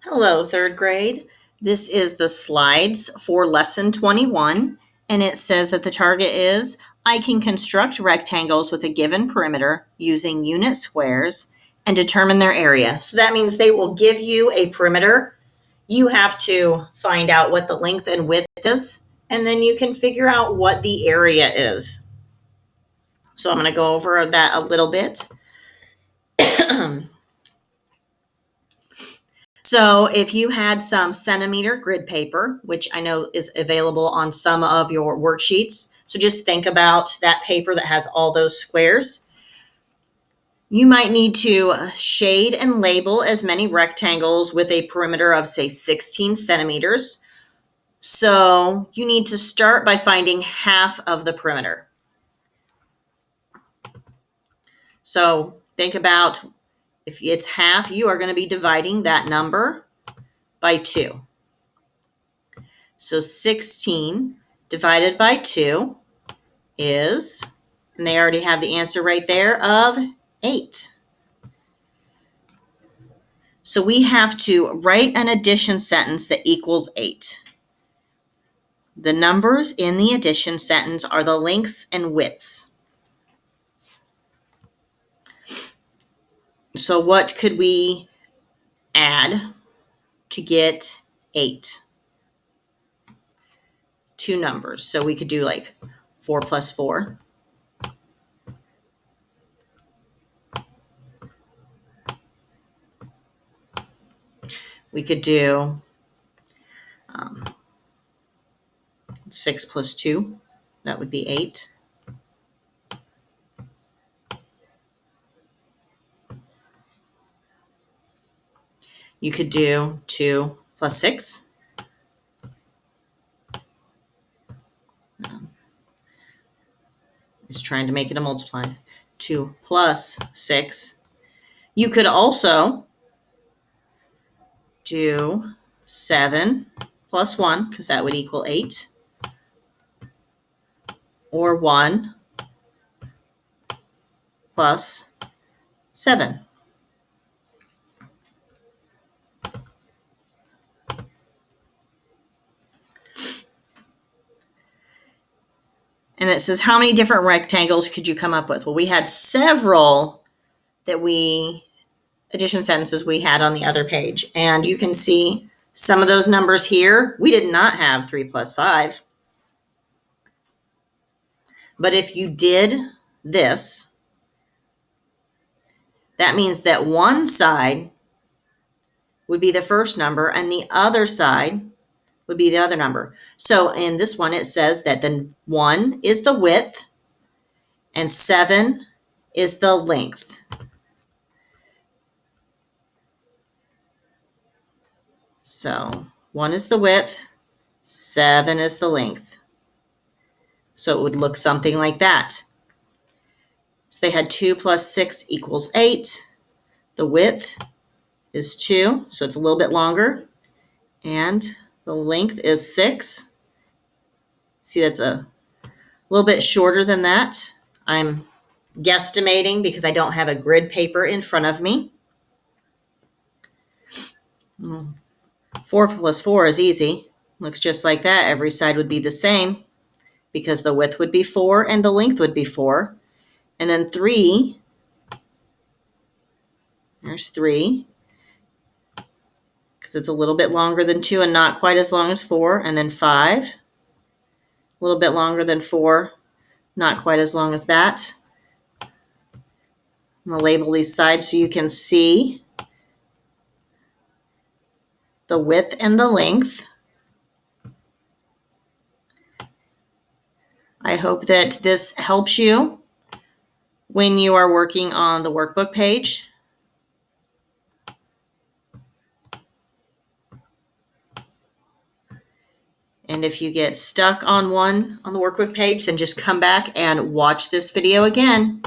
Hello, third grade. This is the slides for lesson 21, and it says that the target is I can construct rectangles with a given perimeter using unit squares and determine their area. So that means they will give you a perimeter. You have to find out what the length and width is, and then you can figure out what the area is. So I'm going to go over that a little bit. So if you had some centimeter grid paper, which I know is available on some of your worksheets, so just think about that paper that has all those squares. You might need to shade and label as many rectangles with a perimeter of, say, 16 centimeters. So you need to start by finding half of the perimeter. So think about if it's half, you are going to be dividing that number by 2. So 16 divided by 2 is, and they already have the answer right there, of 8. So we have to write an addition sentence that equals 8. The numbers in the addition sentence are the lengths and widths. So what could we add to get 8? 2 numbers. So we could do like 4 plus 4. We could do 6 plus 2. That would be 8. You could do 2 plus 6. It's trying to make it a multiply. 2 plus 6. You could also do 7 plus 1, because that would equal 8. Or 1 plus 7. And it says, how many different rectangles could you come up with? Well, we had several addition sentences we had on the other page. And you can see some of those numbers here. We did not have 3 plus 5. But if you did this, that means that one side would be the first number and the other side would be the other number. So in this one, it says that the 1 is the width and 7 is the length. So 1 is the width, 7 is the length. So it would look something like that. So they had 2 plus 6 equals 8. The width is 2, so it's a little bit longer. And the length is 6. See, that's a little bit shorter than that. I'm guesstimating because I don't have a grid paper in front of me. 4 plus 4 is easy. Looks just like that. Every side would be the same because the width would be 4 and the length would be 4. And then 3, there's 3, because it's a little bit longer than 2 and not quite as long as 4. And then 5, a little bit longer than 4, not quite as long as that. I'm going to label these sides so you can see the width and the length. I hope that this helps you when you are working on the workbook page. And if you get stuck on one on the workbook page, then just come back and watch this video again.